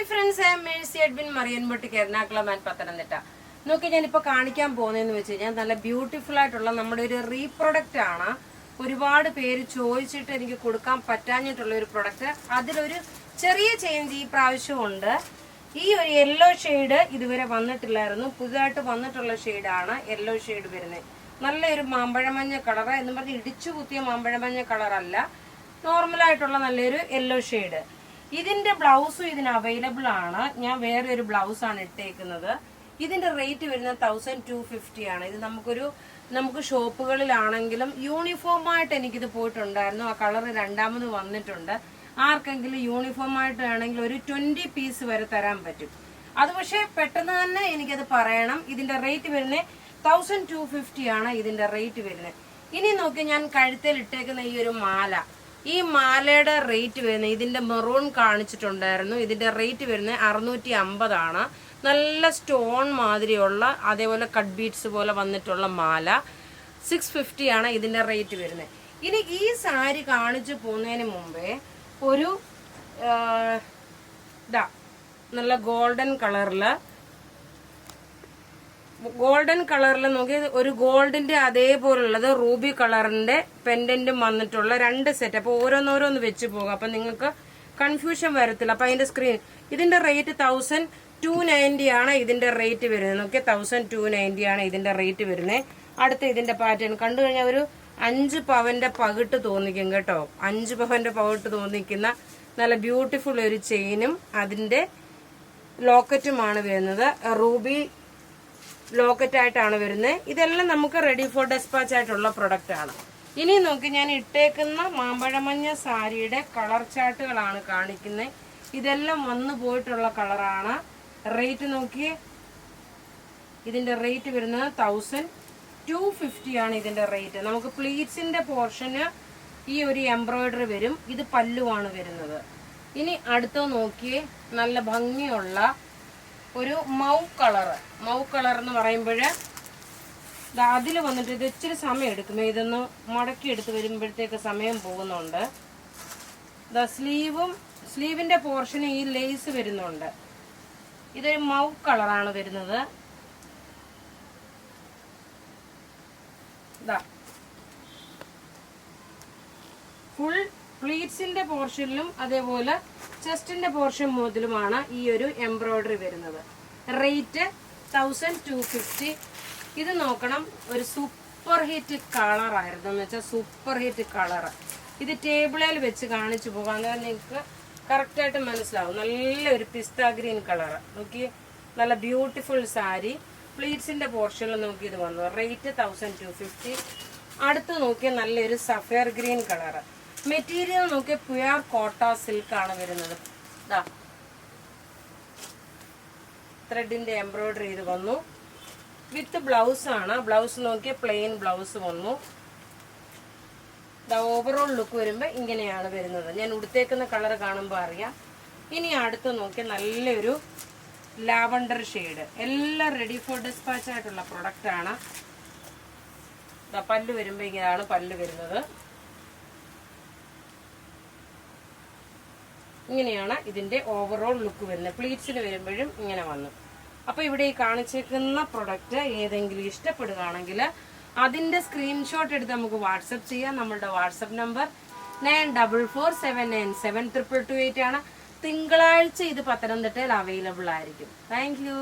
friends, I am Mercy Edwin Marianboti Ernakulam and Pathanamthitta. നോക്കി ഞാനിപ്പോൾ കാണിക്കാൻ പോകുന്നതെന്ന് വെച്ച് കഴിഞ്ഞാൽ നല്ല ബ്യൂട്ടിഫുൾ ആയിട്ടുള്ള നമ്മുടെ ഒരു റീപ്രൊഡക്റ്റ് ആണ്. ഒരുപാട് പേര് ചോദിച്ചിട്ട് എനിക്ക് കൊടുക്കാൻ പറ്റാഞ്ഞിട്ടുള്ള ഒരു പ്രൊഡക്റ്റ്. അതിലൊരു ചെറിയ ചേഞ്ച് ഈ പ്രാവശ്യം ഉണ്ട്. ഈ ഒരു യെല്ലോ ഷെയ്ഡ് ഇതുവരെ വന്നിട്ടില്ലായിരുന്നു. പുതുതായിട്ട് വന്നിട്ടുള്ള ഷെയ്ഡാണ് യെല്ലോ ഷെയ്ഡ് വരുന്നത്. നല്ലൊരു മാമ്പഴമഞ്ഞ കളറ് എന്ന് പറഞ്ഞ് ഇടിച്ചു കുത്തിയ മാമ്പഴമഞ്ഞ കളറല്ല, നോർമലായിട്ടുള്ള നല്ലൊരു യെല്ലോ ഷെയ്ഡ്. ഇതിന്റെ ബ്ലൗസും ഇതിന് അവൈലബിൾ ആണ്. ഞാൻ വേറെ ഒരു ബ്ലൗസാണ് ഇട്ടേക്കുന്നത്. ഇതിന്റെ റേറ്റ് വരുന്നത് 1250 ആണ്. ഇത് നമുക്ക് ഷോപ്പുകളിലാണെങ്കിലും യൂണിഫോമായിട്ട് എനിക്കിത് പോയിട്ടുണ്ടായിരുന്നു. ആ കളർ രണ്ടാമത് വന്നിട്ടുണ്ട്. ആർക്കെങ്കിലും യൂണിഫോമായിട്ട് ആണെങ്കിൽ ഒരു 20 പീസ് വരെ തരാൻ പറ്റും. അത് പക്ഷേ പെട്ടെന്ന് തന്നെ എനിക്കത് പറയണം. ഇതിന്റെ റേറ്റ് വരുന്നത് 1250 ആണ് ഇതിന്റെ റേറ്റ് വരുന്നത്. ഇനി നോക്കി ഞാൻ കഴുത്തിൽ ഇട്ടേക്കുന്ന ഈ ഒരു മാല, ഈ മാലയുടെ റേറ്റ് വരുന്നത്, ഇതിന്റെ മെറൂൺ കാണിച്ചിട്ടുണ്ടായിരുന്നു, ഇതിന്റെ റേറ്റ് വരുന്നത് 650 ആണ്. നല്ല സ്റ്റോൺ മാതിരിയുള്ള അതേപോലെ കട്ട് ബീഡ്സ് പോലെ വന്നിട്ടുള്ള മാല 650 ആണ് ഇതിന്റെ റേറ്റ് വരുന്നത്. ഇനി ഈ സാരി കാണിച്ചു പോകുന്നതിന് മുമ്പേ ഒരു നല്ല ഗോൾഡൻ കളറിൽ നോക്കി ഒരു ഗോൾഡിന്റെ അതേപോലുള്ളത് റൂബി കളറിന്റെ പെൻഡന്റും വന്നിട്ടുള്ള 2 സെറ്റ്. അപ്പൊ ഓരോന്നോരോന്ന് വെച്ച് പോകും. അപ്പൊ നിങ്ങൾക്ക് കൺഫ്യൂഷൻ വരത്തില്ല. അപ്പൊ അതിന്റെ സ്ക്രീൻ ഇതിന്റെ റേറ്റ് 1290 ആണ് ഇതിന്റെ റേറ്റ് വരുന്നത്. നോക്കിയാൽ 1290 ആണ് ഇതിന്റെ റേറ്റ് വരുന്നത്. അടുത്ത ഇതിന്റെ പാറ്റേൺ കണ്ടു കഴിഞ്ഞാൽ ഒരു 5 പവന്റെ പകിട്ട് തോന്നിക്കും കേട്ടോ. 5 പവന്റെ പകിട്ട് തോന്നിക്കുന്ന നല്ല ബ്യൂട്ടിഫുൾ ഒരു ചെയിനും അതിന്റെ ലോക്കറ്റുമാണ് വരുന്നത്. റൂബി ലോക്കറ്റ് ആയിട്ടാണ് വരുന്നത്. ഇതെല്ലാം നമുക്ക് റെഡി ഫോർ ഡെസ്പാച്ച് ആയിട്ടുള്ള പ്രൊഡക്റ്റ് ആണ്. ഇനി നോക്കി ഞാൻ ഇട്ടേക്കുന്ന മാമ്പഴമഞ്ഞ സാരിയുടെ കളർ ചാർട്ടുകളാണ് കാണിക്കുന്നത്. ഇതെല്ലാം വന്നു പോയിട്ടുള്ള കളറാണ്. റേറ്റ് നോക്കിയേ, ഇതിന്റെ റേറ്റ് വരുന്നത് 1250 ആണ് ഇതിന്റെ റേറ്റ്. നമുക്ക് പ്ലീറ്റ്സിന്റെ പോർഷന് ഈ ഒരു എംബ്രോയിഡറി വരും. ഇത് പല്ലുവാണ് വരുന്നത്. ഇനി അടുത്ത നോക്കിയേ, നല്ല ഭംഗിയുള്ള ഒരു മൗ കളർ എന്ന് പറയുമ്പോൾ അതിൽ വന്നിട്ട് ഇത് ഇച്ചിരി സമയം എടുക്കും. ഇതൊന്ന് മടക്കി എടുത്ത് വരുമ്പോഴത്തേക്ക് സമയം പോകുന്നുണ്ട്. സ്ലീവിന്റെ പോർഷന് ഈ ലേസ് വരുന്നുണ്ട്. ഇതൊരു മൗ കളറാണ് വരുന്നത്. ഫുൾ പ്ലീറ്റ്സിന്റെ പോർഷനിലും അതേപോലെ ചെസ്റ്റിന്റെ പോർഷൻ മുതലുമാണ് ഈ ഒരു എംബ്രോയിഡറി വരുന്നത്. റേറ്റ് 1250. ഇത് നോക്കണം, ഒരു സൂപ്പർ ഹിറ്റ് കളറായിരുന്നു. എന്ന് വെച്ചാൽ സൂപ്പർ ഹിറ്റ് കളർ. ഇത് ടേബിളിൽ വെച്ച് കാണിച്ചു പോകാം, നിങ്ങൾക്ക് കറക്റ്റായിട്ട് മനസ്സിലാവും. നല്ലൊരു പിസ്ത ഗ്രീൻ കളർ നോക്കി, നല്ല ബ്യൂട്ടിഫുൾ സാരി. പ്ലീറ്റ്സിന്റെ പോർഷനിൽ നോക്കി ഇത് വന്നു. റേറ്റ് 1250. അടുത്ത് നോക്കിയ നല്ലൊരു സഫയർ ഗ്രീൻ കളർ. മെറ്റീരിയൽ നോക്കിയ പ്യുവർ കോട്ട സിൽക്ക് ആണ് വരുന്നത്. ത്രെഡിന്റെ എംബ്രോയിഡറി ഇത് വന്നു. വിത്ത് ബ്ലൗസ് ആണ്. ബ്ലൗസ് നോക്കിയ പ്ലെയിൻ ബ്ലൗസ് വന്നു. ഓവറോൾ ലുക്ക് വരുമ്പോൾ ഇങ്ങനെയാണ് വരുന്നത്. ഞാൻ ഉടുത്തേക്കുന്ന കളർ കാണുമ്പോൾ അറിയാം. ഇനി അടുത്ത് നോക്കിയ നല്ലൊരു ലാവണ്ടർ ഷെയ്ഡ്. എല്ലാം റെഡി ഫോർ ഡെസ്പാച്ച് ആയിട്ടുള്ള പ്രൊഡക്റ്റ് ആണ്. പല്ല് വരുമ്പോൾ ഇങ്ങനെയാണ് പല്ല് വരുന്നത്. ഇങ്ങനെയാണ് ഇതിന്റെ ഓവറോൾ ലുക്ക് വരുന്നത്. പ്ലീറ്റ്സിന് വരുമ്പോഴും ഇങ്ങനെ വന്നു. അപ്പൊ ഇവിടെ ഈ കാണിച്ചേക്കുന്ന പ്രൊഡക്റ്റ് ഏതെങ്കിലും ഇഷ്ടപ്പെടുകയാണെങ്കിൽ അതിന്റെ സ്ക്രീൻഷോട്ട് എടുത്ത് നമുക്ക് വാട്സപ്പ് ചെയ്യാം. നമ്മളുടെ വാട്സപ്പ് നമ്പർ 9447972228 ആണ്. തിങ്കളാഴ്ച ഇത് പത്തനംതിട്ടയിൽ അവൈലബിൾ ആയിരിക്കും. Thank you.